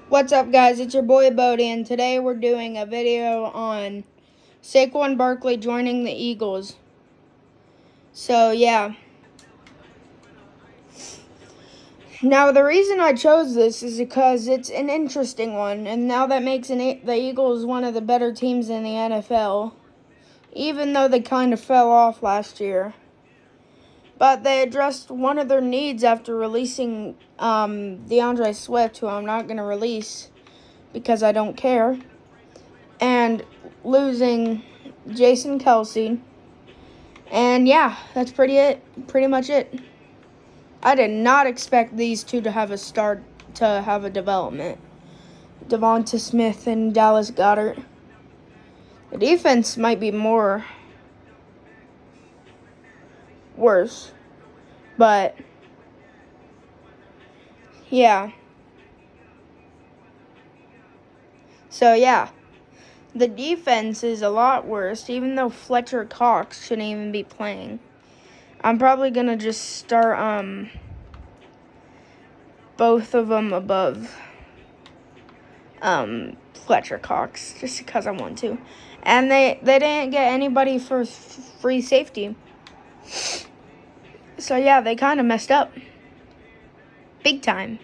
What's up, guys? It's your boy Bodie, and today we're doing a video on Saquon Barkley joining the Eagles. So, yeah. Now, the reason I chose this is because it's an interesting one, and now that makes the Eagles one of the better teams in the NFL, even though they kind of fell off last year. But they addressed one of their needs after releasing DeAndre Swift, who I'm not going to release because I don't care, and losing Jason Kelsey. And yeah, that's pretty much it. I did not expect these two to have a development. Devonta Smith and Dallas Goedert. The defense might be worse, but yeah. So yeah, the defense is a lot worse, even though Fletcher Cox shouldn't even be playing. I'm probably gonna just start both of them above Fletcher Cox just because I want to. And they didn't get anybody for free safety. So yeah, they kind of messed up. Big time.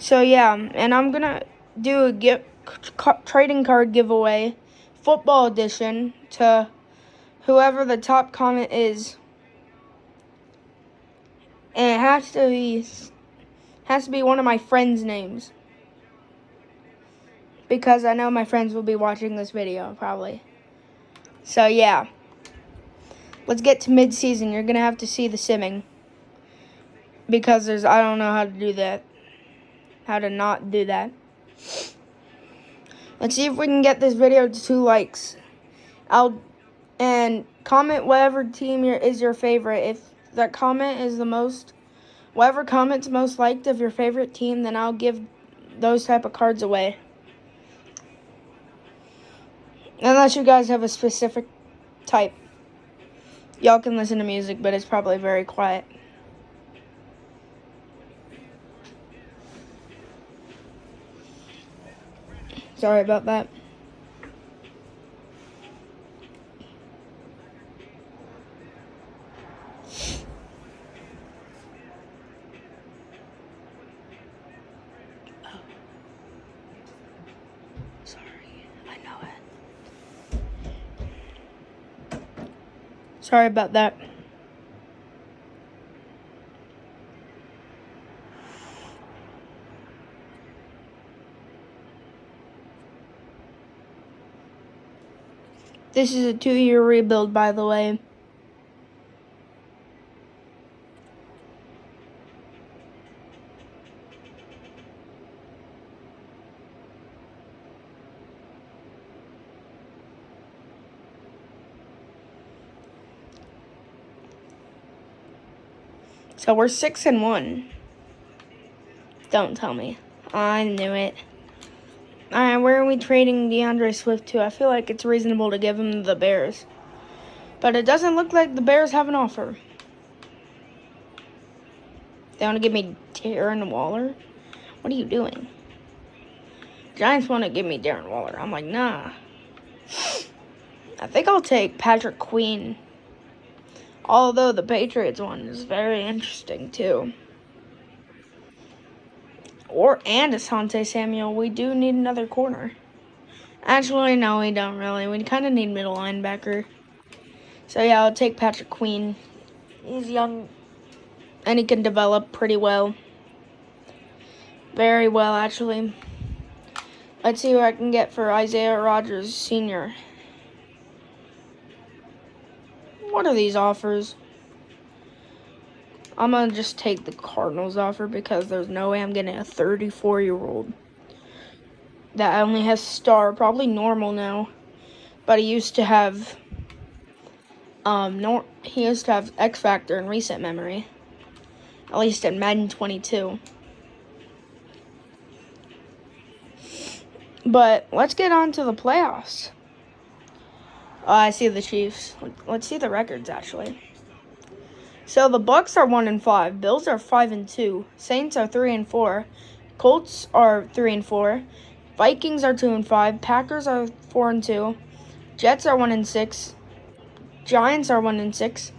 So yeah, and I'm going to do a trading card giveaway, football edition, to whoever the top comment is. And it has to be one of my friends' names, because I know my friends will be watching this video probably. So yeah, let's get to mid-season. You're gonna have to see the simming, because I don't know how to not do that. Let's see if we can get this video to 2 likes. And comment whatever team is your favorite. If that comment is whatever comment's most liked of your favorite team, then I'll give those type of cards away. Unless you guys have a specific type. Y'all can listen to music, but it's probably very quiet. Sorry about that. Sorry about that. This is a 2-year rebuild, by the way. So we're 6-1. Don't tell me. I knew it. Alright, where are we trading DeAndre Swift to? I feel like it's reasonable to give him the Bears. But it doesn't look like the Bears have an offer. They want to give me Darren Waller? What are you doing? Giants want to give me Darren Waller. I'm like, nah. I think I'll take Patrick Queen. Although the Patriots one is very interesting too. And Asante Samuel. We do need another corner. Actually, no, we don't really. We kind of need middle linebacker. So yeah, I'll take Patrick Queen. He's young, and he can develop pretty well. Very well, actually. Let's see what I can get for Isaiah Rodgers Sr. What are these offers? I'm going to just take the Cardinals offer because there's no way I'm getting a 34-year-old that only has star, probably normal now. But he used to have X Factor in recent memory. At least in Madden 22. But let's get on to the playoffs. Oh, I see the Chiefs. Let's see the records, actually. So the Bucks are 1-5. Bills are 5-2. Saints are 3-4. Colts are 3-4. Vikings are 2-5. Packers are 4-2. Jets are 1-6. Giants are 1-6.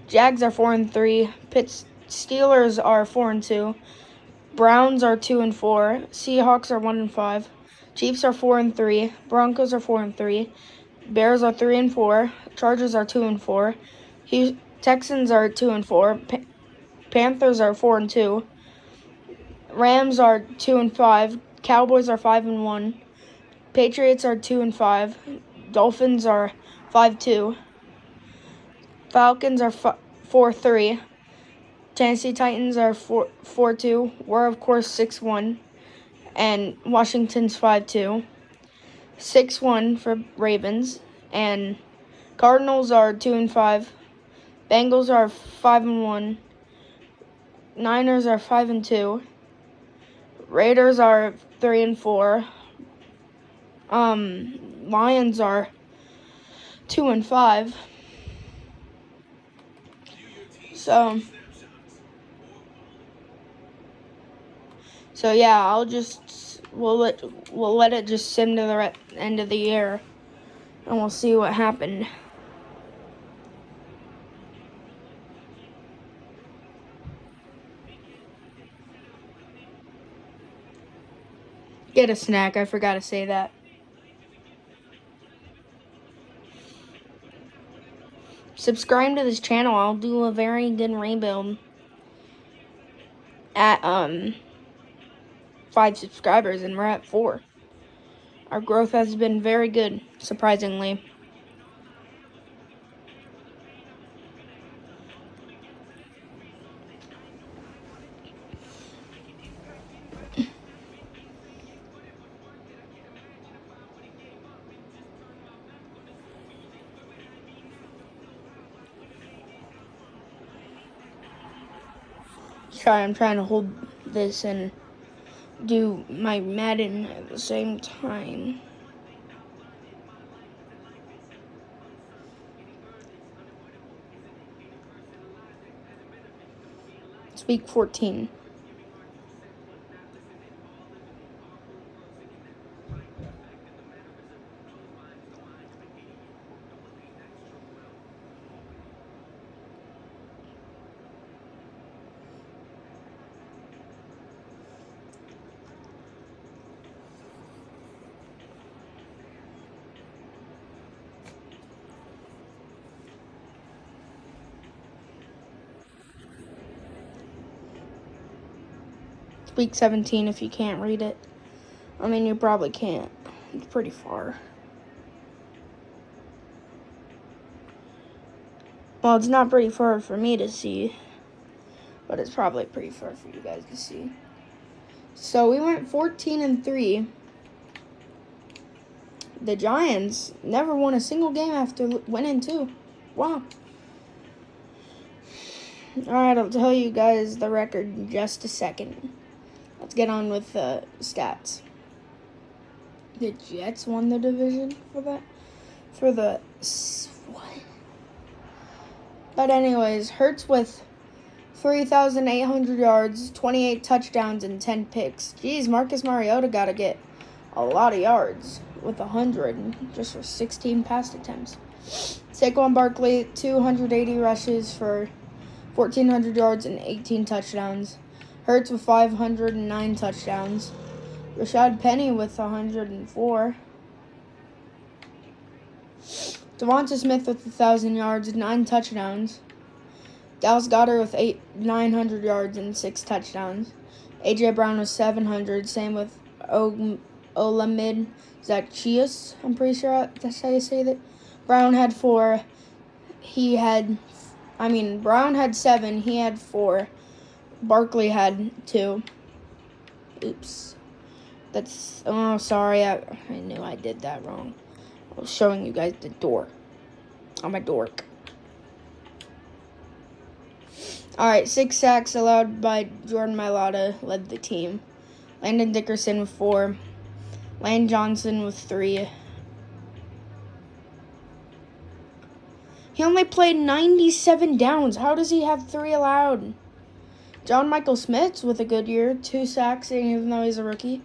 Jags are 4-3. Steelers are 4-2. Browns are 2-4. Seahawks are 1-5. Chiefs are 4-3. Broncos are 4-3. Bears are 3-4. Chargers are 2-4. Texans are 2-4. Panthers are 4-2. Rams are 2-5. Cowboys are 5-1. Patriots are 2-5. Dolphins are 5-2. Falcons are 4-3. Tennessee Titans are 4-2. We're of course 6-1. And Washington's 5-2. 6-1 for Ravens. And Cardinals are 2-5. Bengals are 5-1. Niners are 5-2. Raiders are 3-4. Lions are 2-5. So yeah, we'll let it just sim to the end of the year, and we'll see what happened. Get a snack. I forgot to say that. Subscribe to this channel. I'll do a very good rebuild at 5 subscribers, and we're at 4. Our growth has been very good, surprisingly. I'm trying to hold this and do my Madden at the same time. It's week 14. Week 17 if you can't read it. I mean, you probably can't. It's pretty far. Well, it's not pretty far for me to see, but it's probably pretty far for you guys to see. So we went 14-3. The Giants never won a single game after winning 2. Wow. Alright, I'll tell you guys the record in just a second. Let's get on with the stats. The Jets won the division what? But anyways, Hurts with 3,800 yards, 28 touchdowns, and 10 picks. Jeez, Marcus Mariota got to get a lot of yards with 100 just for 16 pass attempts. Saquon Barkley, 280 rushes for 1,400 yards and 18 touchdowns. Hurts with 509 touchdowns. Rashad Penny with 104. Devonta Smith with 1,000 yards, 9 touchdowns. Dallas Goedert with 900 yards and 6 touchdowns. A.J. Brown with 700. Same with Olamide Zaccheaus. I'm pretty sure that's how you say that. Brown had 4. Brown had 7. He had 4. Barkley had 2. Oops. Sorry. I knew I did that wrong. I was showing you guys the door. I'm a dork. Alright, 6 sacks allowed by Jordan Mailata led the team. Landon Dickerson with 4. Lane Johnson with 3. He He only played 97 downs. How does he have 3 allowed? John Michael Smith with a good year. 2 sacks, even though he's a rookie.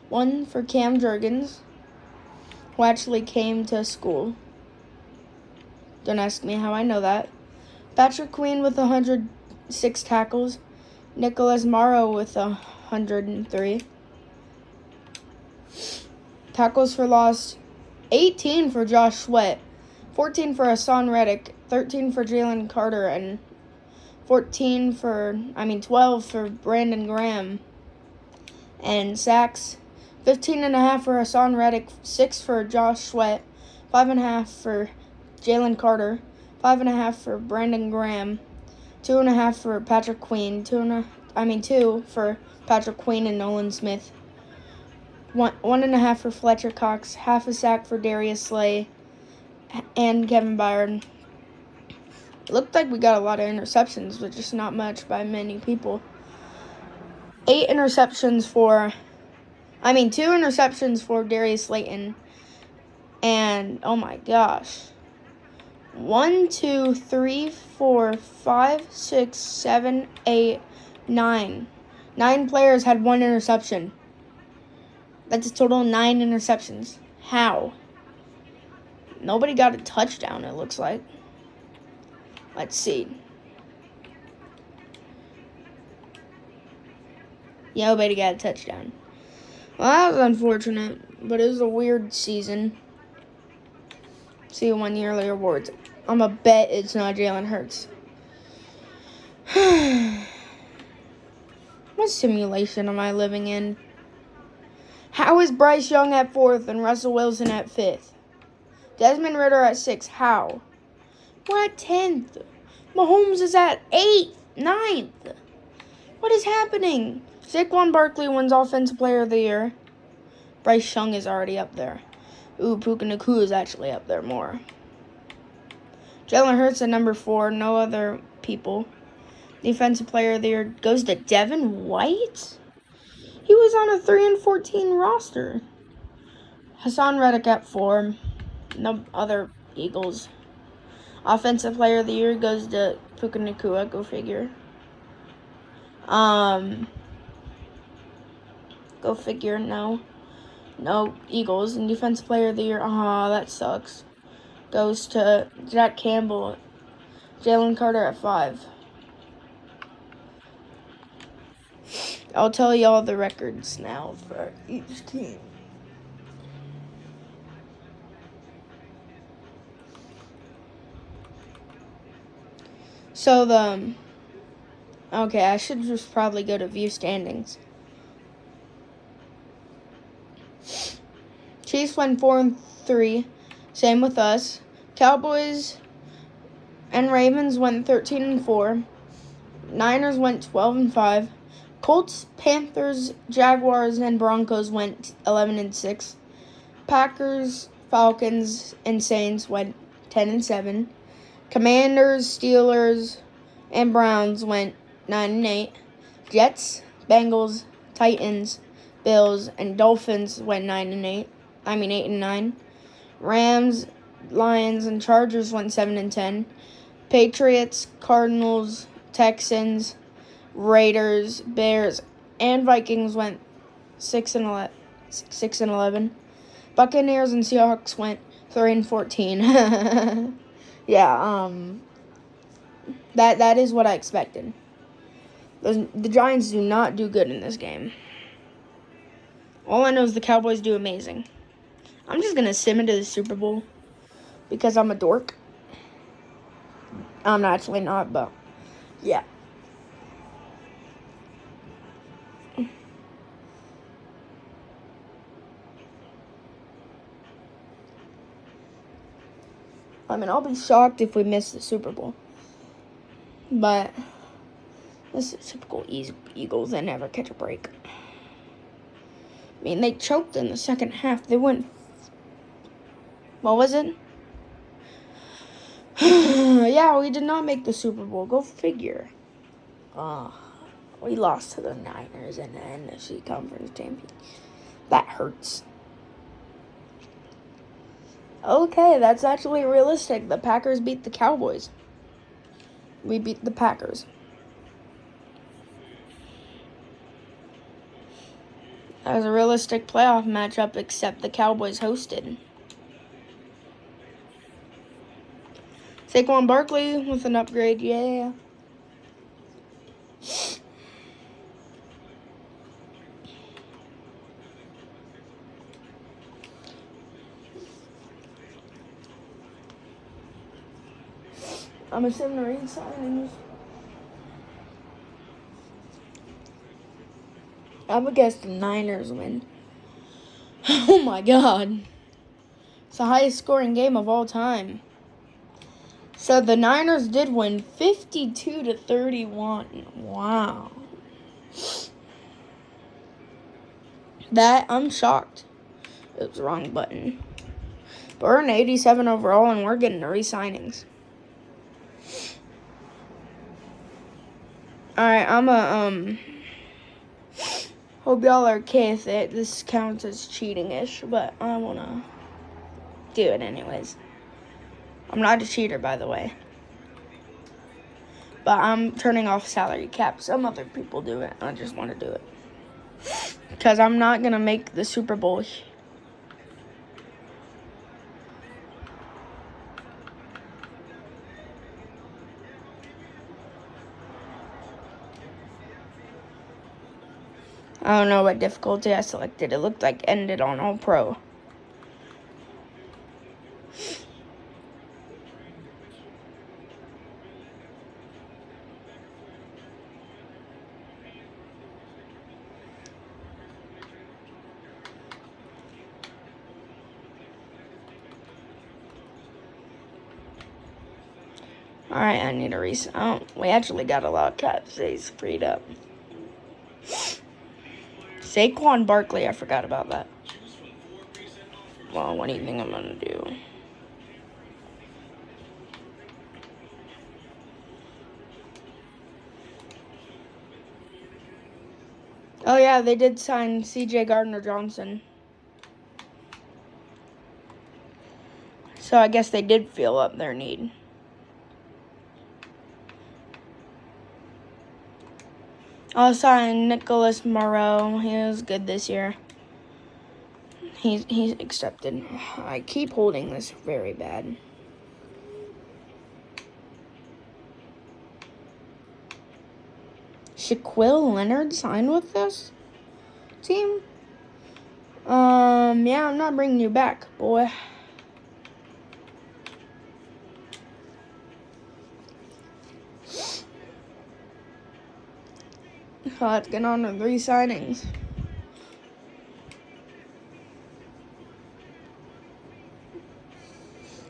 1 for Cam Jurgens, who actually came to school. Don't ask me how I know that. Patrick Queen with 106 tackles. Nicholas Morrow with 103. Tackles for loss, 18 for Josh Sweat, 14 for Hassan Reddick, 13 for Jalen Carter, and 12 for Brandon Graham. And sacks, 15.5 for Hassan Reddick, 6 for Josh Sweat, 5.5 for Jalen Carter, 5.5 for Brandon Graham, 2.5 for Patrick Queen, 2 for Patrick Queen and Nolan Smith. 1.5 for Fletcher Cox, half a sack for Darius Slay and Kevin Byard. It looked like we got a lot of interceptions, but just not much by many people. 2 interceptions for Darius Slayton. And, oh my gosh. 1, 2, 3, 4, 5, 6, 7, 8, 9. 9 players had 1 interception. That's a total of 9 interceptions. How? Nobody got a touchdown, it looks like. Let's see. Yeah, nobody got a touchdown. Well, that was unfortunate, but it was a weird season. See who won the early awards. I'm a bet it's not Jalen Hurts. What simulation am I living in? How is Bryce Young at 4th and Russell Wilson at 5th? Desmond Ridder at 6th. How? We're at 10th. Mahomes is at 8th, 9th. What is happening? Saquon Barkley wins Offensive Player of the Year. Bryce Young is already up there. Ooh, Puka Nacua is actually up there more. Jalen Hurts at number 4. No other people. Defensive Player of the Year goes to Devin White? He was on a 3-14 roster. Hassan Reddick at 4. No other Eagles. Offensive Player of the Year goes to Puka Nacua. Go figure. Go figure. No Eagles. And Defensive Player of the Year. That sucks. Goes to Jack Campbell. Jalen Carter at 5. I'll tell you all the records now for each team. So okay, I should just probably go to view standings. Chiefs went 4-3, same with us. Cowboys and Ravens went 13-4. Niners went 12-5. Colts, Panthers, Jaguars, and Broncos went 11-6. Packers, Falcons, and Saints went 10-7. Commanders, Steelers, and Browns went 9-8. Jets, Bengals, Titans, Bills, and Dolphins went 8-9. Rams, Lions, and Chargers went 7-10. Patriots, Cardinals, Texans, Raiders, Bears, and Vikings went 6-11. Buccaneers and Seahawks went 3-14. Yeah, that is what I expected. The Giants do not do good in this game. All I know is the Cowboys do amazing. I'm just gonna sim into the Super Bowl because I'm a dork. I'm actually not, but yeah. I'll be shocked if we miss the Super Bowl. But this is typical Eagles. They never catch a break. They choked in the second half. They went... What was it? Yeah, we did not make the Super Bowl. Go figure. We lost to the Niners in the NFC Conference Championship. That hurts. Okay, that's actually realistic. The Packers beat the Cowboys. We beat the Packers. That was a realistic playoff matchup, except the Cowboys hosted. Saquon Barkley with an upgrade, yeah. I'm assuming the re-signings. I would guess the Niners win. Oh my god. It's the highest scoring game of all time. So the Niners did win 52-31. Wow. That, I'm shocked. It was the wrong button. But we're in 87 overall and we're getting the re-signings. Alright, hope y'all are okay with it. This counts as cheating-ish, but I wanna do it anyways. I'm not a cheater, by the way. But I'm turning off salary cap. Some other people do it. I just want to do it. Because I'm not going to make the Super Bowl. I don't know what difficulty I selected. It looked like ended on All Pro. Alright, I need a reset. Oh, we actually got a lot of cap space freed up. Saquon Barkley, I forgot about that. Well, what do you think I'm going to do? Oh, yeah, they did sign C.J. Gardner-Johnson. So I guess they did fill up their need. I'll sign Nicholas Morrow. He was good this year. He's accepted. I keep holding this very bad. Shaquille Leonard signed with this team? Yeah, I'm not bringing you back, boy. Let's get on to 3 signings.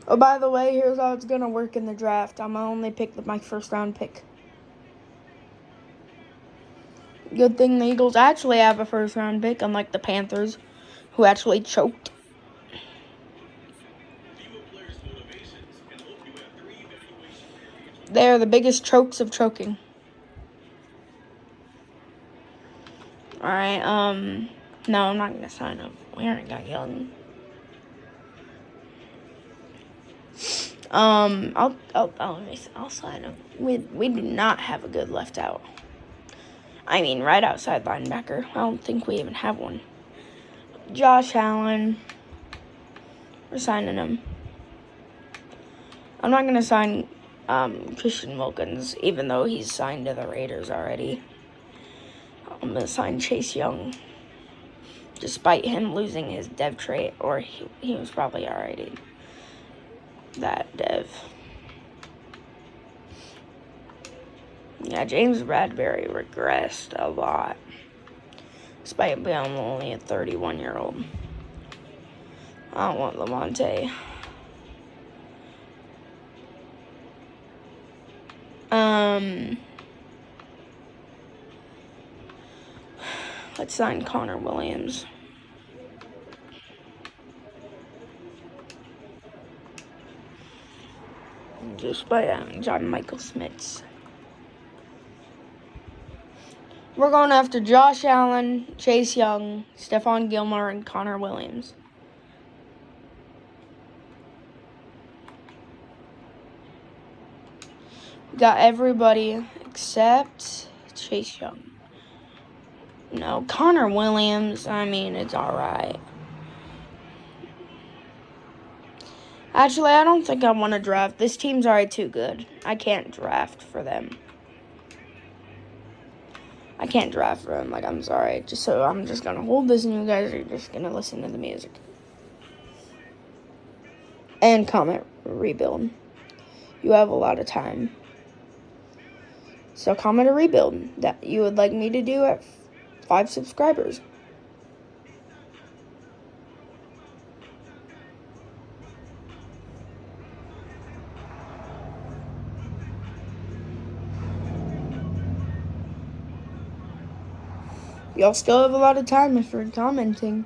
Oh, by the way, here's how it's going to work in the draft. I'm going to only pick my first round pick. Good thing the Eagles actually have a first round pick, unlike the Panthers, who actually choked. They're the biggest chokes of choking. Alright, no, I'm not going to sign him. We already got Young. I'll sign him. We do not have a good left out. I mean, right outside linebacker. I don't think we even have one. Josh Allen. We're signing him. I'm not going to sign Christian Wilkins, even though he's signed to the Raiders already. I'm going to sign Chase Young. Despite him losing his dev trait, or he was probably already that dev. Yeah, James Bradbury regressed a lot, despite being only a 31-year-old. I don't want Lamonte. Let's sign Connor Williams. Just by John Michael Smits. We're going after Josh Allen, Chase Young, Stephon Gilmore, and Connor Williams. Got everybody except Chase Young. No, Connor Williams, I mean, it's alright. Actually, I don't think I want to draft. This team's already too good. I can't draft for them. I can't draft for them. Like, I'm sorry. So I'm just going to hold this and you guys are just going to listen to the music. And comment rebuild. You have a lot of time. So comment a rebuild that you would like me to do at 5 subscribers. Y'all still have a lot of time if you're commenting.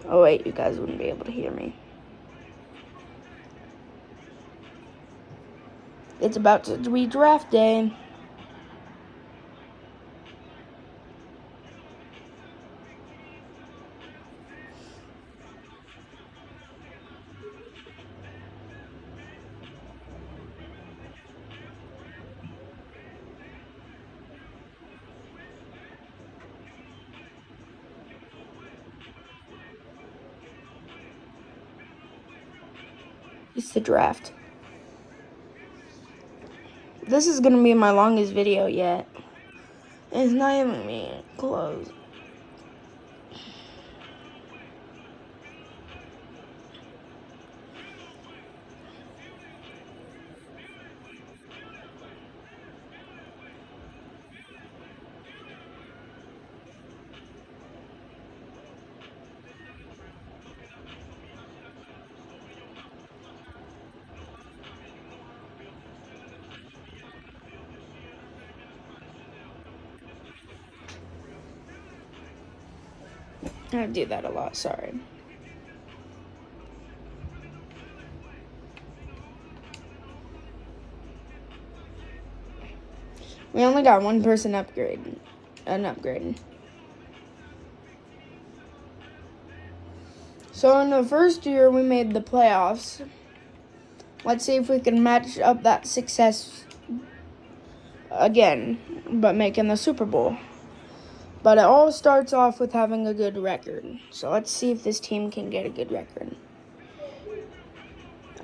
Oh wait, you guys wouldn't be able to hear me. It's about to be draft day. It's the draft. This is gonna be my longest video yet. It's not even me close. I do that a lot, sorry. We only got one person upgrading. So in the first year we made the playoffs. Let's see if we can match up that success again, but making the Super Bowl. But it all starts off with having a good record. So let's see if this team can get a good record.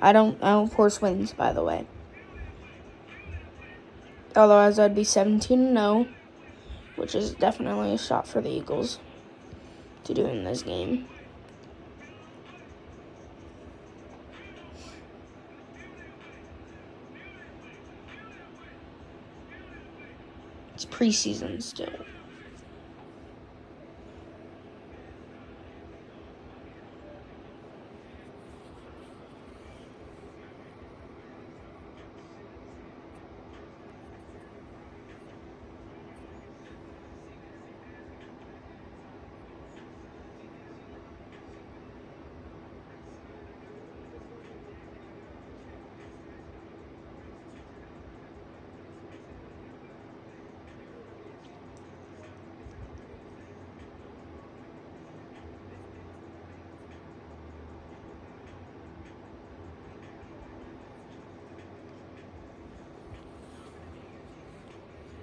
I don't force wins, by the way. Otherwise, I'd be 17-0, which is definitely a shot for the Eagles to do in this game. It's preseason still.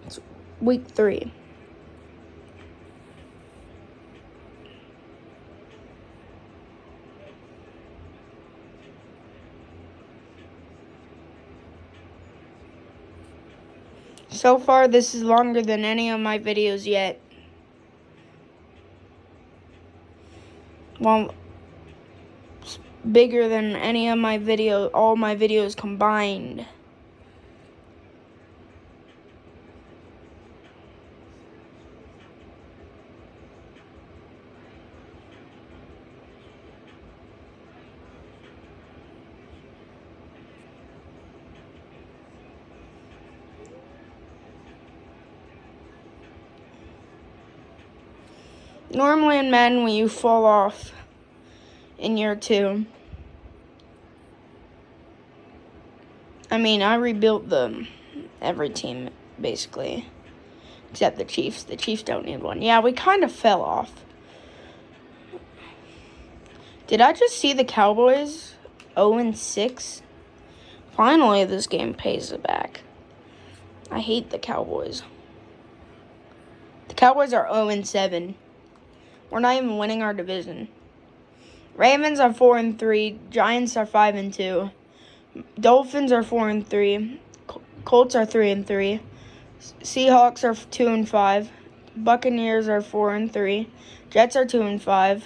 It's week 3. So far, this is longer than any of my videos yet. Well, it's bigger than any of my all my videos combined. Normally in Madden, when you fall off in year 2, I mean, I rebuilt every team, basically, except the Chiefs. The Chiefs don't need one. Yeah, we kind of fell off. Did I just see the Cowboys 0-6? Finally, this game pays it back. I hate the Cowboys. The Cowboys are 0-7. We're not even winning our division. Ravens are 4-3. Giants are 5-2. Dolphins are 4-3. Colts are 3-3. Seahawks are 2-5. Buccaneers are 4-3. Jets are 2-5.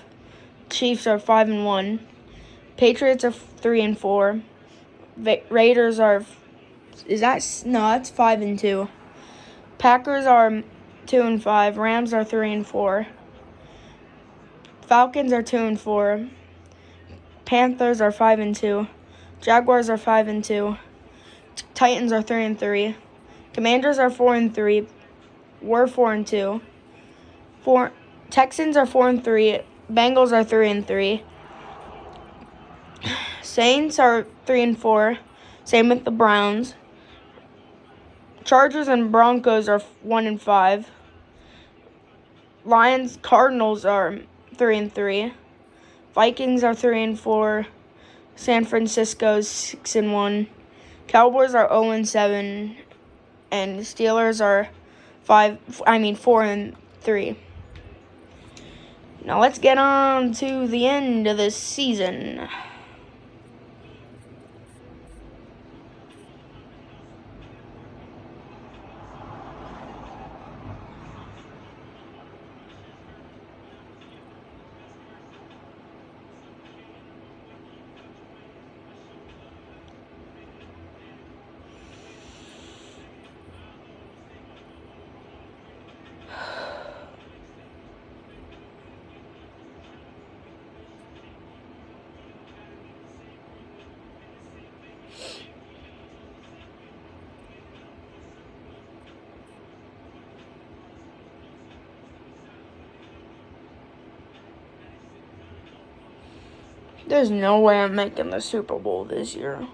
Chiefs are 5-1. Patriots are 3-4. Raiders are that's 5-2. Packers are 2-5. Rams are 3-4. Falcons are 2-4. Panthers are 5-2. Jaguars are 5-2. Titans are 3-3. Commanders are 4-3. We're 4-2. Texans are 4-3. Bengals are 3-3. Saints are 3-4. Same with the Browns. Chargers and Broncos are 1-5. Lions, Cardinals are 3-3. Vikings are 3-4. San Francisco's 6-1. Cowboys are 0-7. And Steelers are 4-3. Now let's get on to the end of this season. There's no way I'm making the Super Bowl this year.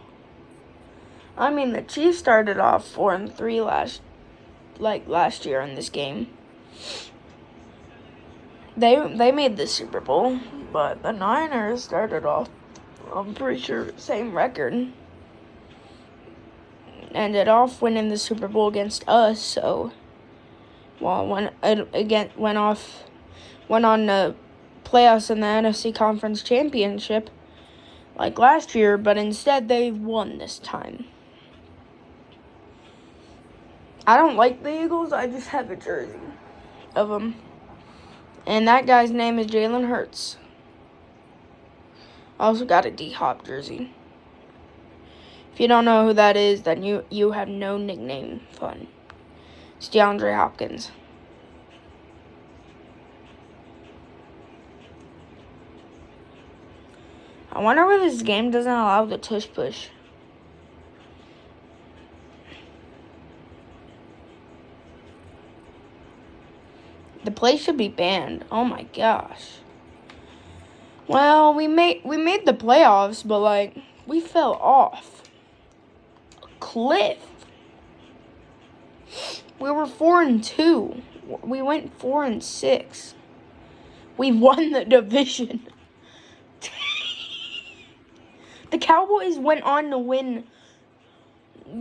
I mean, the Chiefs started off 4-3 last year in this game. They made the Super Bowl, but the Niners started off, I'm pretty sure, same record. Ended off winning the Super Bowl against us, so went on the playoffs in the NFC Conference Championship like last year, but instead they won this time. I don't like the Eagles, I just have a jersey of them. And that guy's name is Jalen Hurts. I also got a D-Hop jersey. If you don't know who that is, then you have no nickname fun. It's DeAndre Hopkins. I wonder why this game doesn't allow the tush push. The play should be banned. Oh my gosh. Well, we made the playoffs, but we fell off a cliff. We were 4-2. We went 4-6. We won the division. The Cowboys went on to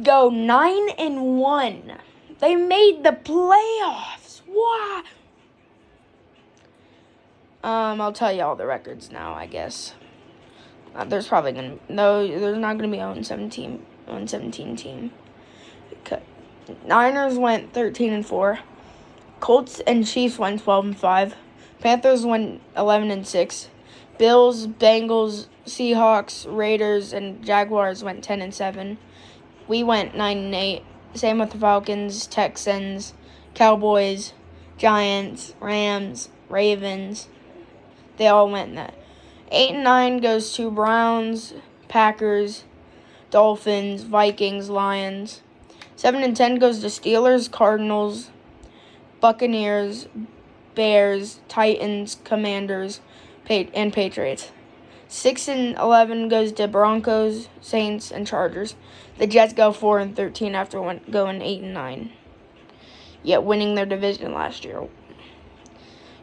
go 9-1. They made the playoffs. Wow. I'll tell you all the records now, I guess. There's not gonna be a 1-17 team. Niners went 13-4. Colts and Chiefs went 12-5. Panthers went 11-6. Bills, Bengals, Seahawks, Raiders, and Jaguars went 10-7. We went 9-8. Same with the Falcons, Texans, Cowboys, Giants, Rams, Ravens. They all went that. 8-9 goes to Browns, Packers, Dolphins, Vikings, Lions. 7-10 goes to Steelers, Cardinals, Buccaneers, Bears, Titans, Commanders, and Patriots. 6-11 goes to Broncos, Saints, and Chargers. The Jets go 4-13 after going 8-9. Yet winning their division last year.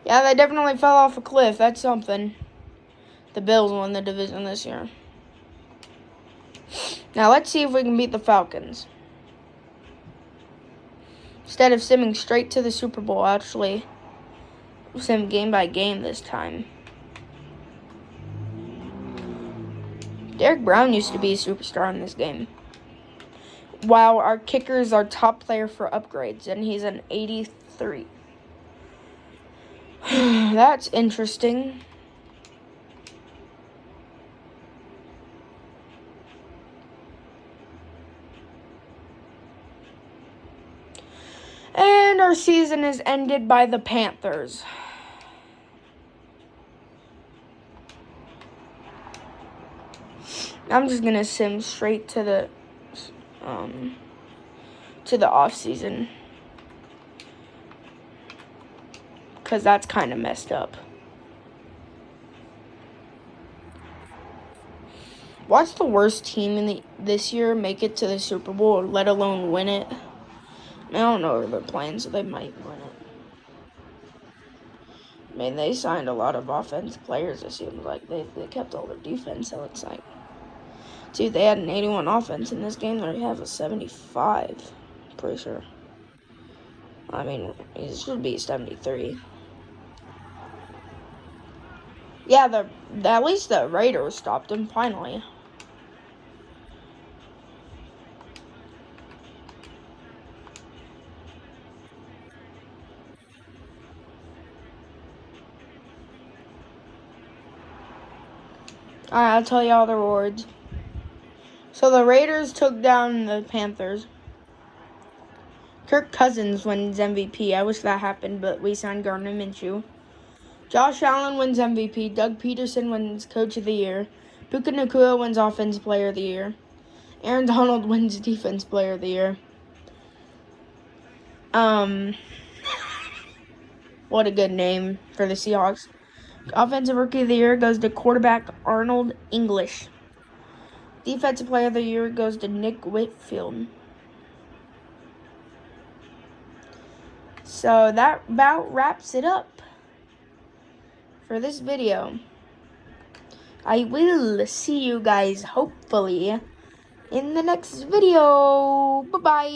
Yeah, they definitely fell off a cliff. That's something. The Bills won the division this year. Now let's see if we can beat the Falcons. Instead of simming straight to the Super Bowl, actually sim game by game this time. Derek Brown used to be a superstar in this game. Wow, our kicker is our top player for upgrades, and he's an 83. That's interesting. And our season is ended by the Panthers. I'm just gonna sim straight to the off season, because that's kind of messed up. Watch the worst team in this year make it to the Super Bowl, let alone win it. I don't know their plans, so they might win it. I mean, they signed a lot of offensive players, it seems like. They kept all their defense, so it's like... Dude, they had an 81 offense in this game. They have a 75, pretty sure. I mean, it should be 73. Yeah, at least the Raiders stopped him, finally. Alright, I'll tell you all the rewards. So the Raiders took down the Panthers. Kirk Cousins wins MVP. I wish that happened, but we signed Gardner Minshew. Josh Allen wins MVP. Doug Peterson wins Coach of the Year. Puka Nacua wins Offensive Player of the Year. Aaron Donald wins Defense Player of the Year. What a good name for the Seahawks. Offensive Rookie of the Year goes to quarterback Arnold English. Defensive Player of the Year goes to Nick Whitfield. So that about wraps it up for this video. I will see you guys hopefully in the next video. Bye-bye.